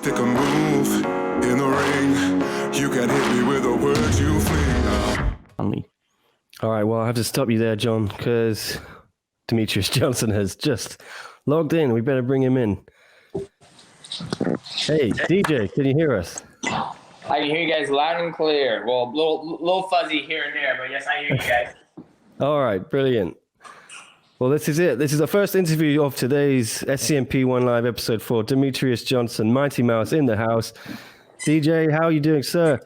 Take a move in the ring. You can hit me with the words you fling. All right, well, I have to stop you there, John, because Demetrious Johnson has just logged in. We better bring him in. Hey, DJ, can you hear us? I can hear you guys loud and clear. Well, a little fuzzy here and there, but yes, I hear you guys. All right, brilliant. Well, this is it. This is the first interview of today's SCMP One Live episode 4. Demetrious Johnson, Mighty Mouse in the house. DJ, how are you doing, sir?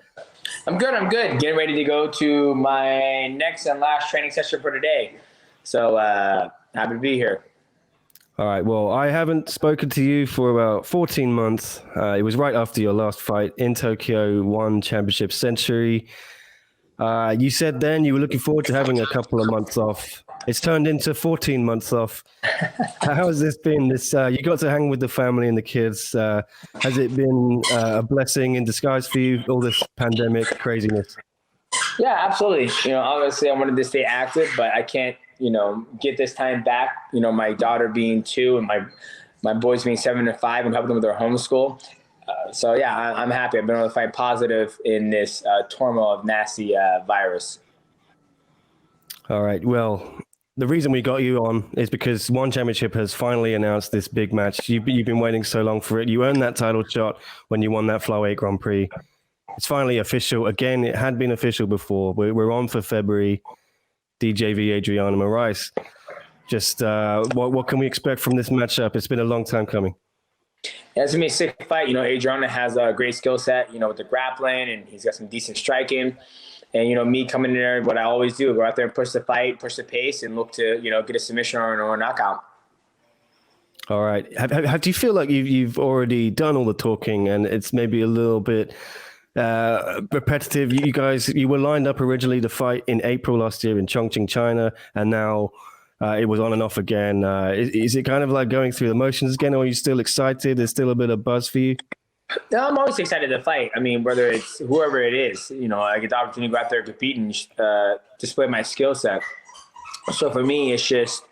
I'm good. Getting ready to go to my next and last training session for today. So happy to be here. All right. Well, I haven't spoken to you for about 14 months. It was right after your last fight in Tokyo, One Championship Century. You said then you were looking forward to having a couple of months off. It's turned into 14 months off. How has this been? You got to hang with the family and the kids. Has it been a blessing in disguise for you, all this pandemic craziness? Yeah, absolutely. Obviously I wanted to stay active, but I can't, get this time back. My daughter being 2 and my boys being 7 and 5 and helping them with their homeschool. So yeah, I'm happy. I've been able to find positive in this turmoil of nasty virus. All right. Well, the reason we got you on is because One Championship has finally announced this big match. You've been waiting so long for it. You earned that title shot when you won that flyweight Grand Prix. It's finally official. Again, it had been official before. We're on for February. DJ v. Adriano Moraes. Just what can we expect from this matchup? It's been a long time coming. Yeah, it's going to be a sick fight. Adriano has a great skill set, with the grappling, and he's got some decent striking. And, me coming in there, what I always do, go out there and push the fight, push the pace, and look to, get a submission or a knockout. All right. Do you feel like you've already done all the talking and it's maybe a little bit repetitive? You were lined up originally to fight in April last year in Chongqing, China, and now it was on and off again. Is it kind of like going through the motions again, or are you still excited? There's still a bit of buzz for you? No, I'm always excited to fight. I mean, whether it's whoever it is, I get the opportunity to go out there and compete and display my skill set. So for me, it's just,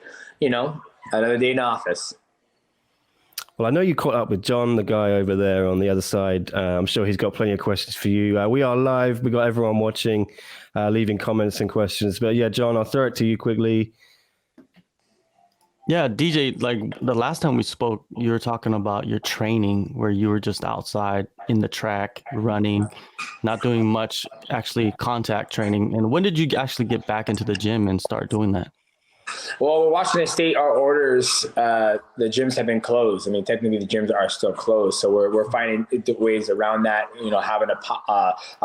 another day in the office. Well, I know you caught up with John, the guy over there on the other side. I'm sure he's got plenty of questions for you. We are live. We got everyone watching, leaving comments and questions. But yeah, John, I'll throw it to you quickly. Yeah, DJ, like the last time we spoke, you were talking about your training where you were just outside in the track, running, not doing much actually contact training. And when did you actually get back into the gym and start doing that? Well, Washington State, our orders, the gyms have been closed. I mean, technically the gyms are still closed. So we're finding ways around that, having a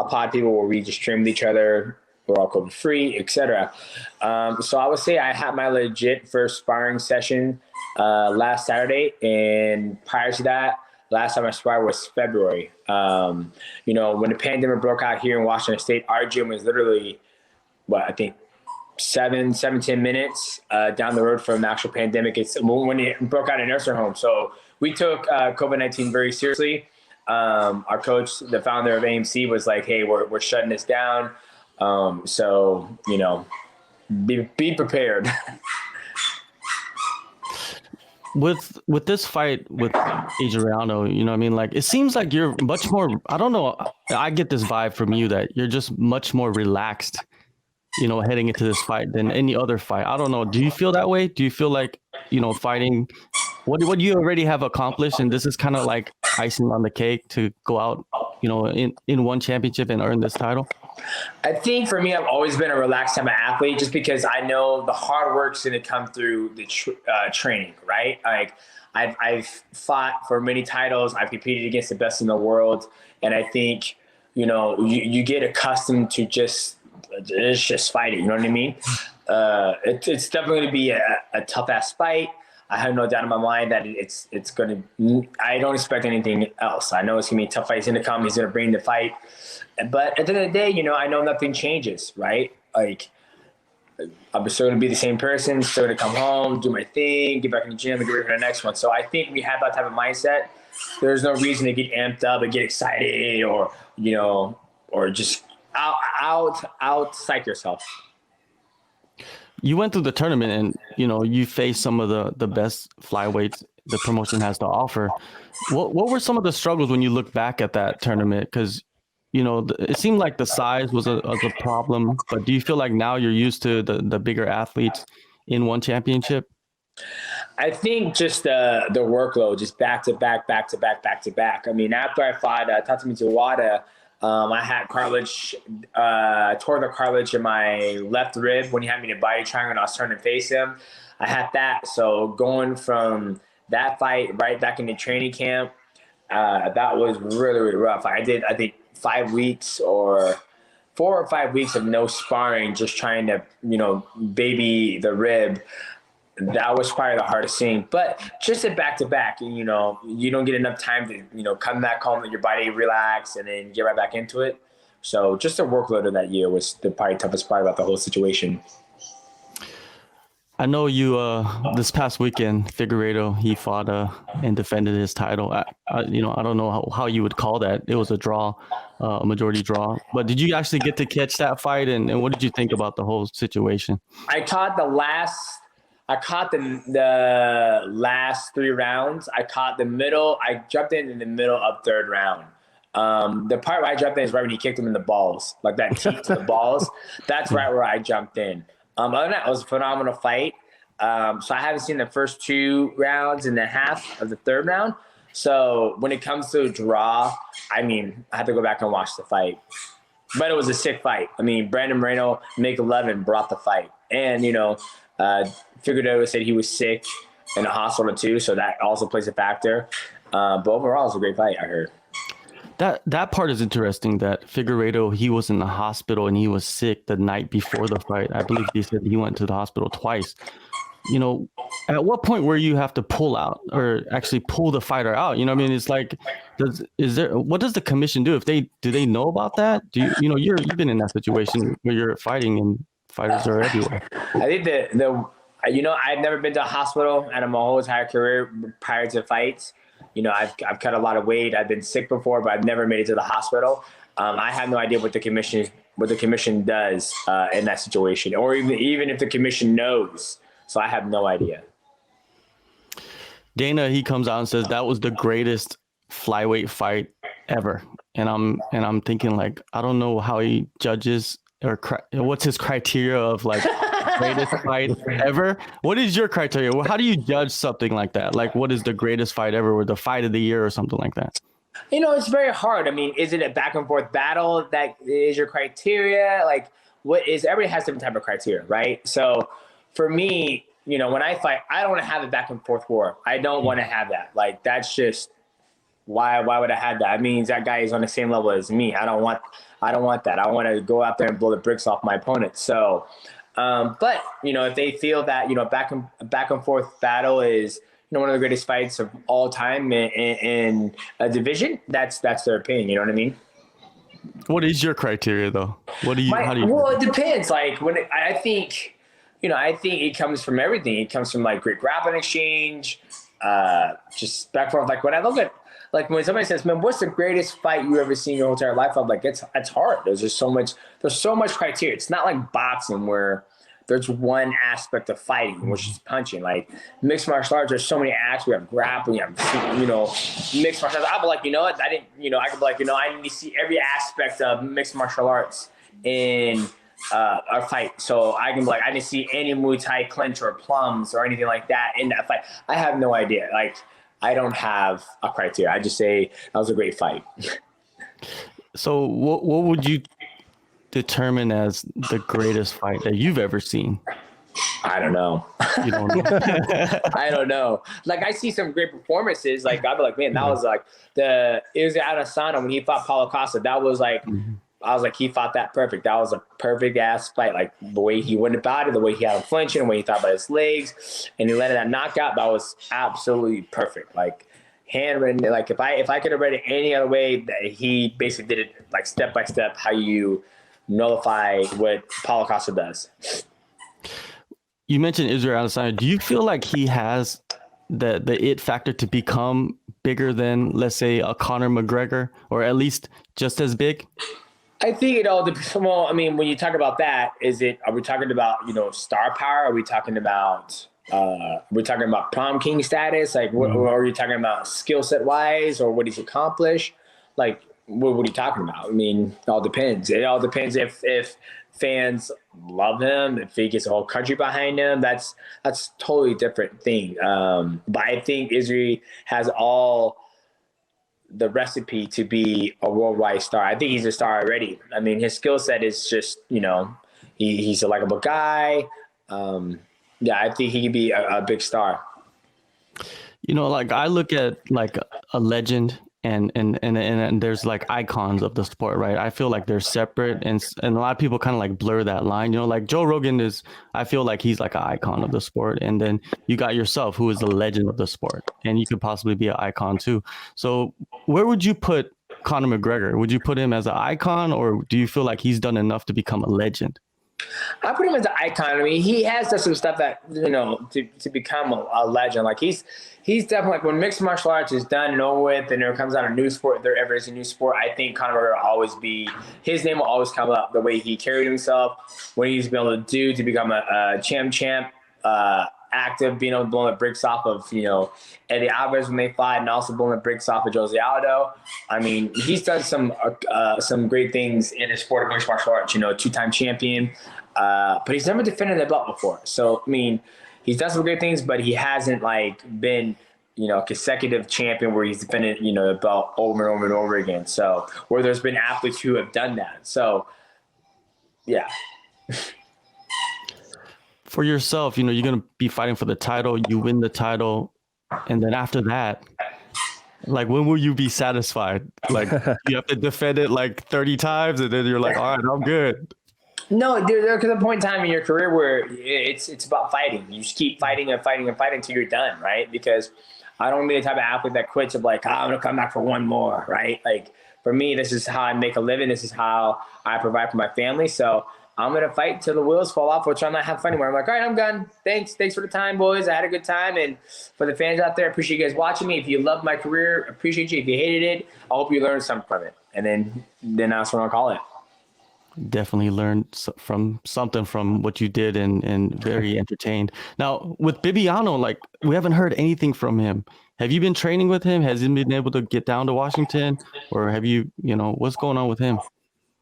pod people where we just train with each other. We're all COVID free, etc. So I would say I had my legit first sparring session last Saturday. And prior to that, last time I sparred was February. When the pandemic broke out here in Washington State, our gym was literally, I think 7-10 minutes down the road from the actual pandemic. It's when it broke out in nursing home. So we took COVID-19 very seriously. Our coach, the founder of AMC, was like, hey, we're shutting this down. So, be prepared. With this fight with Adriano, it seems like you're much more, I don't know, I get this vibe from you that you're just much more relaxed, heading into this fight than any other fight. I don't know. Do you feel that way? Do you feel like, fighting what you already have accomplished, and this is kind of like icing on the cake to go out, in One Championship and earn this title? I think for me, I've always been a relaxed type of athlete just because I know the hard work's going to come through the training, right? Like I've fought for many titles. I've competed against the best in the world. And I think, you get accustomed to just fighting, you know what I mean? It's definitely going to be a tough ass fight. I have no doubt in my mind that it's going to, I don't expect anything else. I know it's going to be a tough fight. He's going to come, he's going to bring the fight. But at the end of the day, I know nothing changes, right? Like, I'm still going to be the same person, still going to come home, do my thing, get back in the gym, and get ready for the next one. So I think we have that type of mindset. There's no reason to get amped up and get excited or just out psych yourself. You went through the tournament and, you faced some of the best flyweights the promotion has to offer. What were some of the struggles when you look back at that tournament? Because it seemed like the size was a problem, but do you feel like now you're used to the bigger athletes in one championship? I think just the workload, just back to back. I mean, after I fought Tatsumi Iwata, I had cartilage, tore the cartilage in my left rib when he had me in a body triangle and I was turning to face him. I had that. So going from that fight right back into training camp, that was really, really rough. I think 5 weeks or 4 or 5 weeks of no sparring, just trying to, baby the rib. That was probably the hardest thing. But just at back to back, you don't get enough time to, come back home, let your body relax, and then get right back into it. So just the workload of that year was the probably toughest part about the whole situation. I know you, this past weekend, Figueiredo, he fought and defended his title. I don't know how you would call that. It was a draw, a majority draw. But did you actually get to catch that fight? And what did you think about the whole situation? I caught the last 3 rounds. I caught the middle. I jumped in the middle of 3rd round. The part where I jumped in is right when he kicked him in the balls, like that teeth to the balls. That's right where I jumped in. Other than that, it was a phenomenal fight. So I haven't seen the first 2 rounds and a half of the 3rd round. So when it comes to a draw, I had to go back and watch the fight. But it was a sick fight. Brandon Moreno, Make 11, brought the fight. And, Figueiredo said he was sick in the hospital too, so that also plays a factor. But overall, it was a great fight, I heard. That part is interesting, that Figueiredo, he was in the hospital and he was sick the night before the fight. I believe he said he went to the hospital twice. At what point where you have to pull out or actually pull the fighter out? It's like, what does the commission do? Do they know about that? You've been in that situation where you're fighting and fighters are everywhere. I think I've never been to a hospital in my whole entire career prior to fights. I've cut a lot of weight. I've been sick before, but I've never made it to the hospital. I have no idea what the commission does in that situation, or even if the commission knows. So I have no idea. Dana, he comes out and says that was the greatest flyweight fight ever, and I'm thinking, like, I don't know how he judges or what's his criteria of like greatest fight ever. What is your criteria? How do you judge something like that? Like, what is the greatest fight ever, or the fight of the year, or something like that? It's very hard. Is it a back and forth battle that is your criteria? Like, everybody has different type of criteria, right? So for me, when I fight, I don't want to have a back and forth war. I don't want to have that. Like, that's just why would I have that? That means that guy is on the same level as me. I don't want that. I want to go out there and blow the bricks off my opponent. So, but if they feel that, back and forth battle is, one of the greatest fights of all time in a division, that's their opinion. You know what I mean? What is your criteria though? How do you? Well, it depends. Like, I think it comes from everything. It comes from like great grappling exchange, just back and forth. Like, when I look at, like, when somebody says, man, what's the greatest fight you ever seen in your whole entire life? I'm like, it's hard. There's so much criteria. It's not like boxing where there's one aspect of fighting, which is punching. Like, mixed martial arts, there's so many aspects. We have grappling, you have, mixed martial arts. I'll be like, what? I could be like, I need to see every aspect of mixed martial arts in a fight. So I can be like, I didn't see any Muay Thai clinch or plums or anything like that in that fight. I have no idea. Like, I don't have a criteria. I just say that was a great fight. So what would you determine as the greatest fight that you've ever seen? I don't know. You don't know? I don't know. Like, I see some great performances. Like, I'd be like, man, that was like it was Adesanya when he fought Paulo Costa. That was like, I was like, he fought that perfect. That was a perfect ass fight. Like, the way he went about it, the way he had him flinching, the way he thought about his legs, and he landed that knockout. That was absolutely perfect. Like, handwritten. Like, if I could have read it any other way, that he basically did it like step by step, how you nullify what Paulo Costa does. You mentioned Israel Adesanya. Do you feel like he has the it factor to become bigger than, let's say, a Conor McGregor, or at least just as big? I think it all depends. Well, when you talk about that, are we talking about, star power? Are we talking about, we're talking about prom king status. Like, what are you talking about skill set wise, or what he's accomplished? Like, what are you talking about? I mean, it all depends. It all depends if fans love him, if he gets a whole country behind him. That's totally different thing. But I think Izzy has all the recipe to be a worldwide star. I think he's a star already. I mean, his skill set is just, he's a likable guy. Yeah, I think he could be a big star. Like I look at like a legend and there's like icons of the sport, right? I feel like they're separate, and a lot of people kind of like blur that line. Like Joe Rogan I feel like he's like an icon of the sport, and then you got yourself, who is the legend of the sport, and you could possibly be an icon too. So where would you put Conor McGregor? Would you put him as an icon, or do you feel like he's done enough to become a legend? I put him as an icon. I mean, he has done some stuff that, to become a legend. Like he's definitely, like, when mixed martial arts is done and over with, and there comes out a new sport, if there ever is a new sport, I think Conor McGregor will always be, his name will always come up. The way he carried himself, what he's been able to do to become a champ, active, being able to blow the bricks off of, Eddie Alvarez when they fight, and also blowing the bricks off of Jose Aldo. I mean, he's done some great things in the sport of mixed martial arts, two-time champion, but he's never defended the belt before. So, I mean, he's done some great things, but he hasn't been, a consecutive champion where he's defended, the belt over and over and over again. So, where there's been athletes who have done that. So, yeah. For yourself, you're going to be fighting for the title, you win the title, and then after that, like, when will you be satisfied? Like, you have to defend it like 30 times, and then you're like, all right, I'm good. No, there comes a point in time in your career where it's about fighting. You just keep fighting and fighting and fighting until you're done, right? Because I don't be the type of athlete that quits of like, I'm going to come back for one more, right? Like, for me, this is how I make a living. This is how I provide for my family. So I'm going to fight till the wheels fall off, which I'm not having fun anymore. I'm like, all right, I'm done. Thanks for the time, boys. I had a good time. And for the fans out there, I appreciate you guys watching me. If you love my career, appreciate you. If you hated it, I hope you learned something from it. And then that's what I'll call it. Definitely learned something from what you did, and very entertained. Now with Bibiano, like, we haven't heard anything from him. Have you been training with him? Has he been able to get down to Washington, or have you, what's going on with him?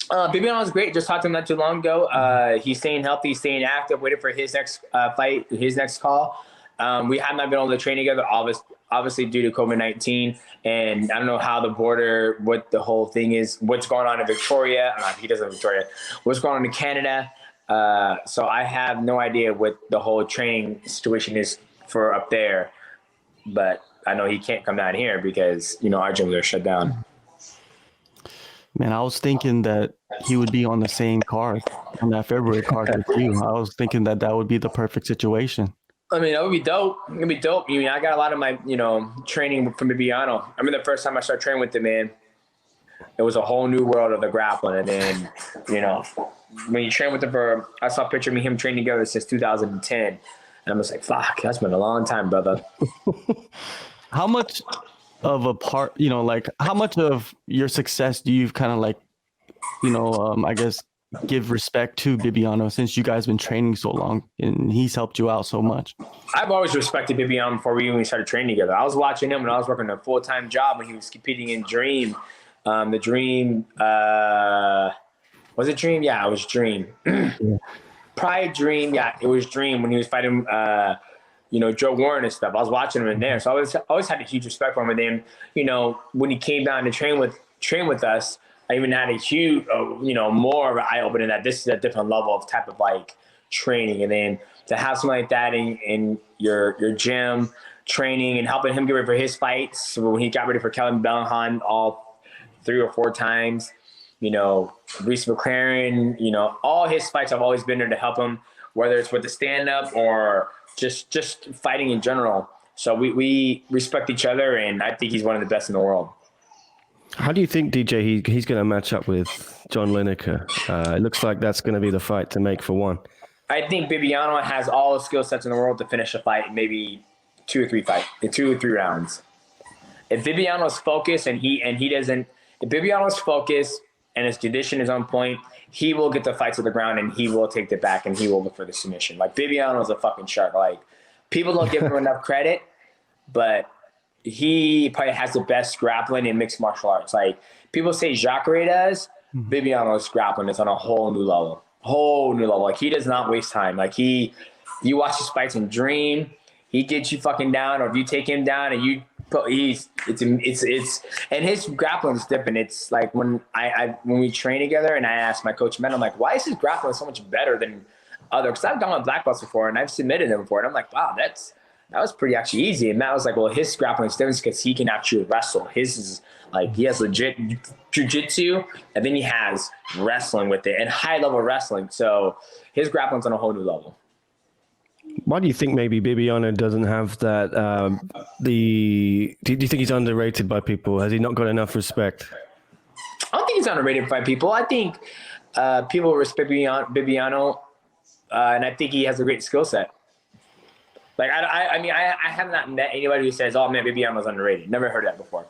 Bibiano is great. Just talked to him not too long ago. He's staying healthy, staying active, waiting for his next fight, his next call. We have not been able to train together, obviously due to COVID-19. And I don't know how the border, what the whole thing is, what's going on in Victoria. He doesn't have Victoria. What's going on in Canada. So I have no idea what the whole training situation is for up there. But I know he can't come down here because, our gyms are shut down. Man, I was thinking that he would be on the same card, on that February card with you. I was thinking that would be the perfect situation. I mean, that would be dope. It'd be dope. I mean, I got a lot of my, training from Bibiano. I mean, the first time I started training with him, man, it was a whole new world of the grappling. And then, when you train with him I saw a picture of me and him training together since 2010. And I'm just like, fuck, that's been a long time, brother. How much of a part, how much of your success do you kind of like, I guess, give respect to Bibiano, since you guys been training so long and he's helped you out so much? I've always respected Bibiano before we even started training together. I was watching him when I was working a full-time job when he was competing in Dream. The Dream, was it Dream? Yeah, it was Dream. Pride Dream, yeah, it was Dream when he was fighting, Joe Warren and stuff. I was watching him in there. So I always had a huge respect for him. And then, when he came down to train with us, I even had a huge, more of an eye-opening that this is a different level of type of like training. And then to have something like that in your gym training and helping him get ready for his fights. So when he got ready for Kevin Bellingham all 3 or 4 times, Reese McLaren, all his fights, I've always been there to help him, whether it's with the stand-up or just fighting in general. So we respect each other, and I think he's one of the best in the world. How do you think, DJ, he's going to match up with John Lineker? It looks like that's going to be the fight to make for one. I think Bibiano has all the skill sets in the world to finish a fight in maybe 2 or 3 rounds. If Bibiano's focused if Bibiano's focused and his condition is on point, he will get the fight to the ground and he will take the back and he will look for the submission. Like, Bibiano's a fucking shark. Like, People don't give him enough credit, but he probably has the best grappling in mixed martial arts. Like people say Jacare does, Bibiano's grappling is on a whole new level. Like he does not waste time. Like you watch his fights and dream, he gets you fucking down, or if you take him down and you put, and his grappling is different. It's like when we train together and I ask my coach, man, I'm like, why is his grappling so much better than other? Because I've gone on black belts before and I've submitted them before, and I'm like, wow, that was pretty actually easy. And Matt was like, well, his grappling is different because he can actually wrestle. His is like, he has legit jiu-jitsu, and then he has wrestling with it and high-level wrestling. So his grappling's on a whole new level. Why do you think maybe Bibiano doesn't have that? Do you think he's underrated by people? Has he not got enough respect? I don't think he's underrated by people. I think people respect Bibiano, and I think he has a great skill set. Like, I mean, I have not met anybody who says, oh, man, Bibiano's underrated. Never heard that before.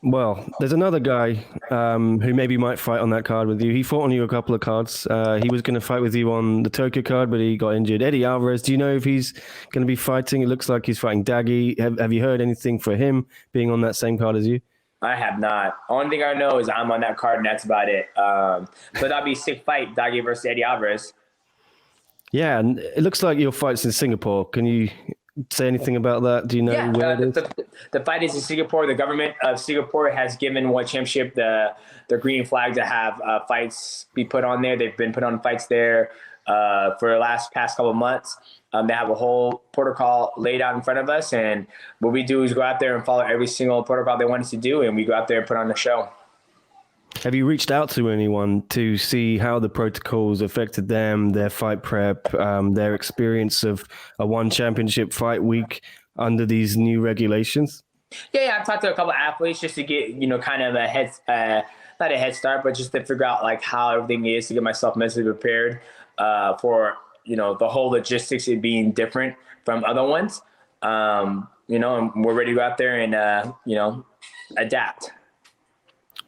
Well, there's another guy who maybe might fight on that card with you. He fought on you a couple of cards. He was going to fight with you on the Tokyo card, but he got injured. Eddie Alvarez, do you know if he's going to be fighting? It looks like he's fighting Daggy. Have you heard anything for him being on that same card as you? I have not. Only thing I know is I'm on that card, and that's about it. But that'd be a sick fight, Daggy versus Eddie Alvarez. Yeah, and it looks like your fight's in Singapore. Can you say anything about that? Do you know where it is? The fight is in Singapore. The government of Singapore has given One Championship the green flag to have fights be put on there. They've been put on fights there for the past couple of months. They have a whole protocol laid out in front of us, and what we do is go out there and follow every single protocol they want us to do, and we go out there and put on the show. Have you reached out to anyone to see how the protocols affected them, their fight prep, their experience of a One Championship fight week under these new regulations? Yeah, I've talked to a couple of athletes just to get, kind of not a head start, but just to figure out like how everything is to get myself mentally prepared for, the whole logistics of being different from other ones. And we're ready to go out there and, adapt.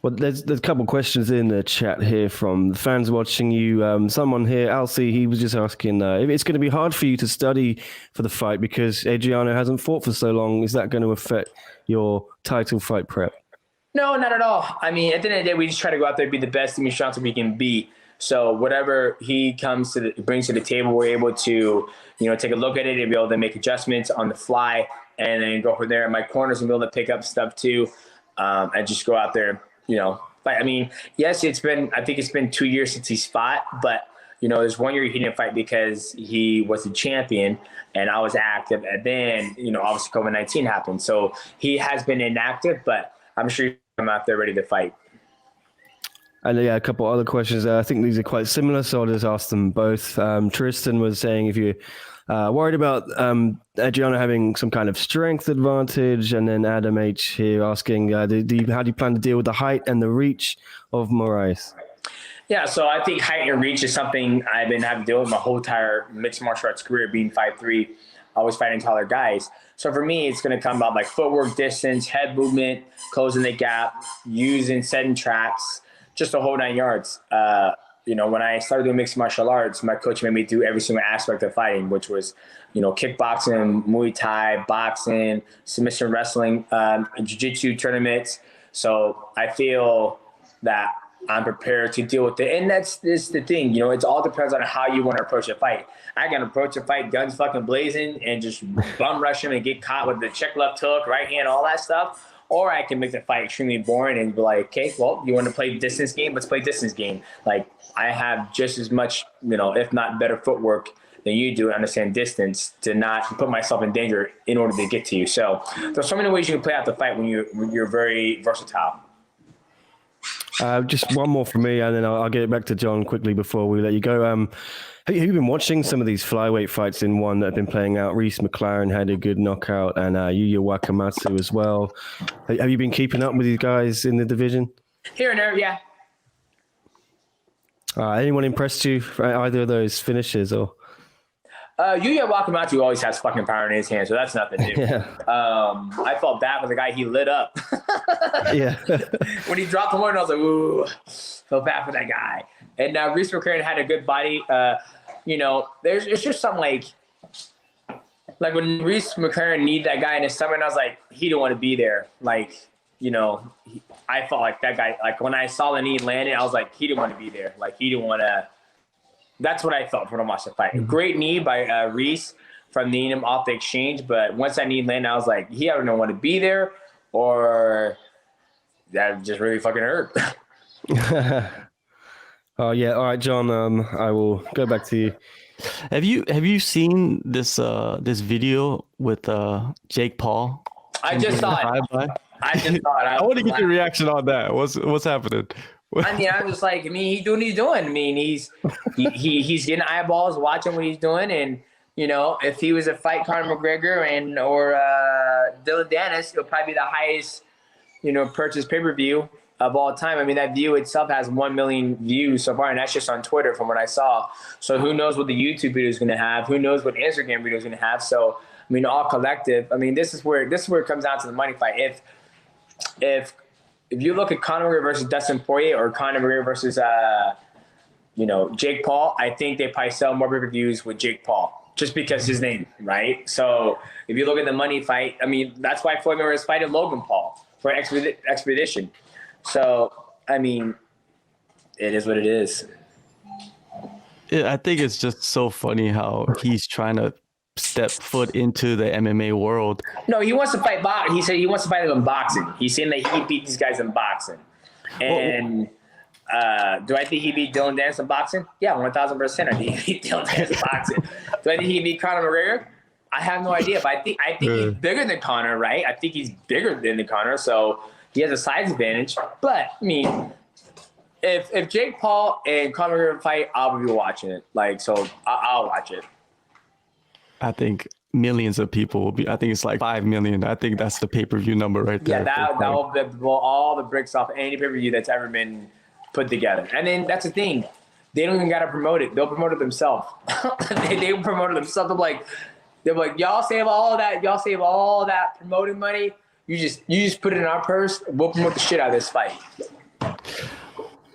Well, there's a couple of questions in the chat here from the fans watching you. Someone here, Alcy, he was just asking if it's going to be hard for you to study for the fight because Adriano hasn't fought for so long. Is that going to affect your title fight prep? No, not at all. I mean, at the end of the day, we just try to go out there and be the best Jimmy Johnson we can be. So whatever he brings to the table, we're able to, take a look at it and be able to make adjustments on the fly and then go from there. And my corners will be able to pick up stuff too, and just go out there. I mean, yes, I think it's been 2 years since he's fought, but, there's 1 year he didn't fight because he was the champion and I was active. And then, obviously COVID-19 happened. So he has been inactive, but I'm sure I'm out there ready to fight. And a couple other questions. I think these are quite similar, so I'll just ask them both. Tristan was saying if you're worried about Adriano having some kind of strength advantage, and then Adam H here asking, how do you plan to deal with the height and the reach of Moraes? Yeah, so I think height and reach is something I've been having to deal with my whole entire mixed martial arts career, being 5'3", always fighting taller guys. So for me, it's going to come about like footwork, distance, head movement, closing the gap, setting traps, just the whole 9 yards. When I started doing mixed martial arts, my coach made me do every single aspect of fighting, which was, kickboxing, Muay Thai, boxing, submission wrestling, jiu-jitsu tournaments. So I feel that I'm prepared to deal with it. And that's the thing, it all depends on how you want to approach a fight. I can approach a fight guns fucking blazing and just bum rush him and get caught with the check left hook, right hand, all that stuff. Or I can make the fight extremely boring and be like, okay, well, you want to play distance game? Let's play distance game. Like, I have just as much, if not better footwork than you do to understand distance to not put myself in danger in order to get to you. So there's so many ways you can play out the fight when you're very versatile. Just one more for me, and then I'll get it back to John quickly before we let you go. Have you been watching some of these flyweight fights in one that have been playing out? Reese McLaren had a good knockout, and Yuya Wakamatsu as well. Have you been keeping up with these guys in the division? Here and there, yeah. Anyone impressed you for either of those finishes? Or Yuya Wakamatsu always has fucking power in his hand, so that's nothing new. Yeah. I felt bad for the guy he lit up. Yeah. When he dropped the one, I was like, ooh, felt bad for that guy. And Reese McLaren had a good body. It's just something like like when Reese McLaren kneed that guy in his stomach, and I was like, he didn't want to be there. Like, you know, I felt like that guy, like when I saw the knee landed, I was like, he didn't want to be there. Like he didn't want to, that's what I felt when I watched the fight. Great knee by Reese from kneeing him off the exchange. But once that knee landed, I was like, he either don't want to be there or that just really fucking hurt. Oh yeah, all right, John. I will go back to you. Have you seen this this video with Jake Paul? I just saw it. I want to get your reaction on that. What's happening? I mean, I'm just like, he's doing what he's doing. I mean, he's getting eyeballs watching what he's doing, and you know, if he was to fight Conor McGregor or Dillon Danis, it'll probably be the highest, you know, purchase pay-per-view of all time. I mean, that view itself has 1 million views so far, and that's just on Twitter from what I saw. So who knows what the YouTube video is going to have? Who knows what Instagram video is going to have? So I mean, all collective. I mean, this is where it comes down to the money fight. If you look at Conor McGregor versus Dustin Poirier or Conor McGregor versus you know, Jake Paul, I think they probably sell more pay-per-views with Jake Paul just because his name, right? So if you look at the money fight, I mean, that's why Floyd Mayweather is fighting Logan Paul for expedition. So, I mean, it is what it is. I think it's just so funny how he's trying to step foot into the MMA world. No, he wants to fight boxing. He said he wants to fight them in boxing. He's saying that he can beat these guys in boxing. And do I think he beat Dillon Danis in boxing? Yeah, 1,000%. I think he beat Dillon Danis in boxing. Do I think he beat Conor McGregor? I have no idea, but I think he's bigger than Conor, right? I think he's bigger than Conor, so he has a size advantage. But I mean, if Jake Paul and Conor McGregor fight, I'll be watching it. Like, so I'll watch it. I think millions of people will be. I think it's like 5 million. I think that's the pay-per-view number right there. Yeah, that will blow all the bricks off any pay-per-view that's ever been put together. And then that's the thing. They don't even got to promote it. They'll promote it themselves. they promote it themselves. They're like, y'all save all that. Y'all save all that promoting money. You just put it in our purse. We'll promote the shit out of this fight.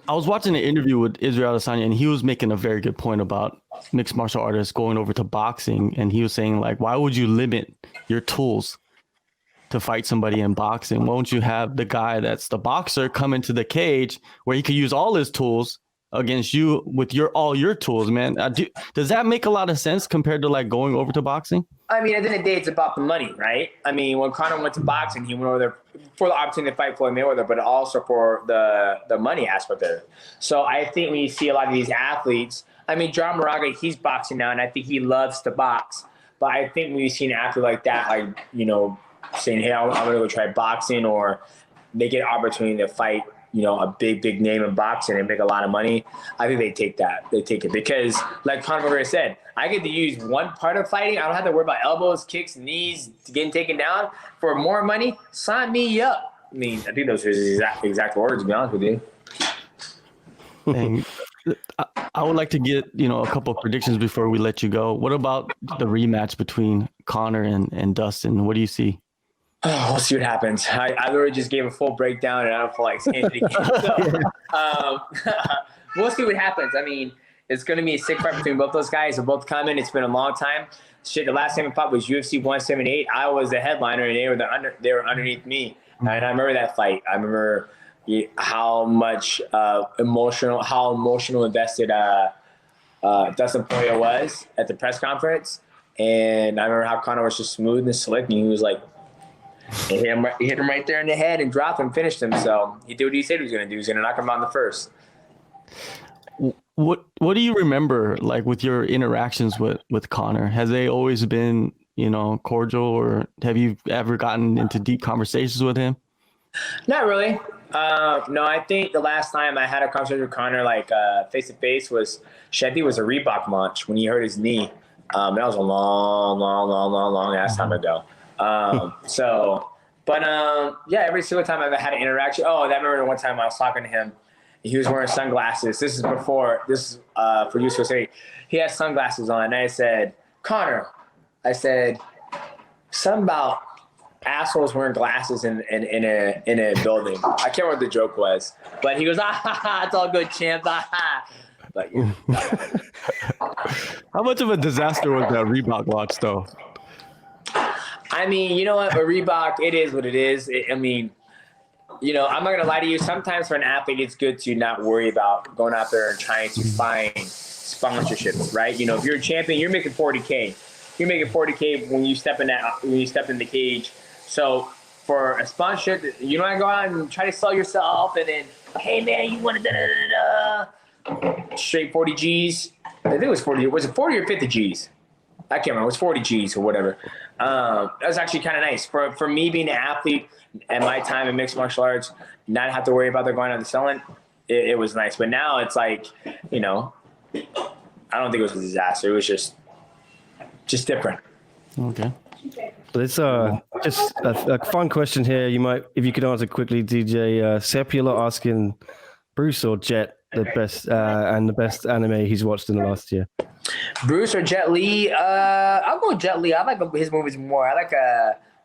I was watching an interview with Israel Adesanya, and he was making a very good point about mixed martial artists going over to boxing. And he was saying, like, why would you limit your tools to fight somebody in boxing? Why don't you have the guy that's the boxer come into the cage where he could use all his tools against you with all your tools, man? Does that make a lot of sense compared to like going over to boxing? I mean, at the end of the day, it's about the money, right? I mean, when Conor went to boxing, he went over there for the opportunity to fight Floyd Mayweather, but also for the money aspect of it. So I think when you see a lot of these athletes, I mean, John Moraga, he's boxing now, and I think he loves to box. But I think when you see an athlete like that, like, you know, saying, hey, I'm going to go try boxing, or they get an opportunity to fight, you know, a big name in boxing and make a lot of money, I think they take that. They take it because, like Conor McGregor said, I get to use one part of fighting. I don't have to worry about elbows, kicks, knees getting taken down. For more money, sign me up. I mean, I think those are his exact words, to be honest with you. And I would like to get, you know, a couple of predictions before we let you go. What about the rematch between Conor and Dustin? What do you see? Oh, we'll see what happens. I literally just gave a full breakdown, and I don't feel like saying it again. So, we'll see what happens. I mean, it's going to be a sick fight between both those guys. They're both coming. It's been a long time. Shit, the last time I fought was UFC 178. I was the headliner, and they were underneath me. And I remember that fight. I remember how much emotional invested Dustin Poirier was at the press conference. And I remember how Conor was just smooth and slick, and he was like, he hit him right there in the head and dropped him, finished him. So he did what he said he was going to do. He was going to knock him out in the first. What do you remember, like, with your interactions with Conor? Has they always been, you know, cordial, or have you ever gotten into deep conversations with him? Not really. No, I think the last time I had a conversation with Conor, like face to face, was a Reebok launch when he hurt his knee. That was a long ass time ago. Yeah, every single time I've had an interaction. Oh, I remember one time I was talking to him. He was wearing sunglasses. This is for USA. He had sunglasses on, and I said, Conor, something about assholes wearing glasses in a building. I can't remember what the joke was, but he goes, it's all good, champ. But yeah. How much of a disaster was that Reebok launch, though? I mean, you know what? With Reebok, it is what it is. I mean, you know, I'm not going to lie to you. Sometimes for an athlete, it's good to not worry about going out there and trying to find sponsorships, right? You know, if you're a champion, you're making 40K. You're making 40K when you step in the cage. So for a sponsorship, you don't want to go out and try to sell yourself and then, hey man, you want to da-da-da-da-da. Straight 40 G's. I think it was 40. Was it 40 or 50 G's? I can't remember. It was 40 G's or whatever. That was actually kind of nice for me being an athlete at my time in mixed martial arts, not have to worry about their going out and selling. It was nice. But now it's like, you know, I don't think it was a disaster. It was just different. Okay. It's just a fun question here. You might, if you could answer quickly, DJ. Sepula asking Bruce or Jet the best and the best anime he's watched in the last year. Bruce or Jet Li? I'll go with Jet Li. I like his movies more. I like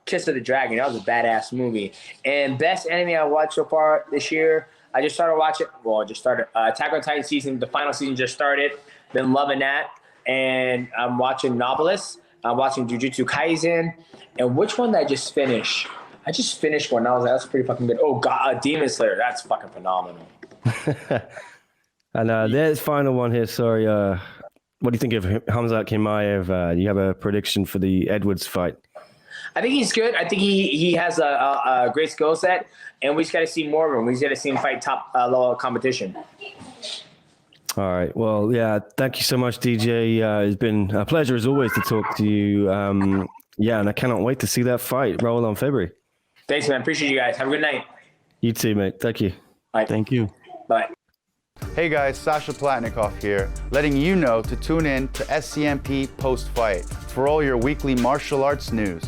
Kiss of the Dragon. That was a badass movie. And best anime I watched so far this year, I just started watching. Well, I just started Attack on Titan season. The final season just started. Been loving that. And I'm watching Novelist. I'm watching Jujutsu Kaisen. And which one did I just finish? I just finished one. I was like, that's pretty fucking good. Oh, God, Demon Slayer. That's fucking phenomenal. And there's final one here. Sorry. What do you think of Khamzat Chimaev? You have a prediction for the Edwards fight? I think he's good. I think he has a great skill set, and we just got to see more of him. We just got to see him fight top level competition. All right. Well, yeah. Thank you so much, DJ. It's been a pleasure as always to talk to you. Yeah, and I cannot wait to see that fight roll on February. Thanks, man. Appreciate you guys. Have a good night. You too, mate. Thank you. All right. Thank you. Bye. Hey guys, Sasha Platnikoff here, letting you know to tune in to SCMP Post-Fight for all your weekly martial arts news.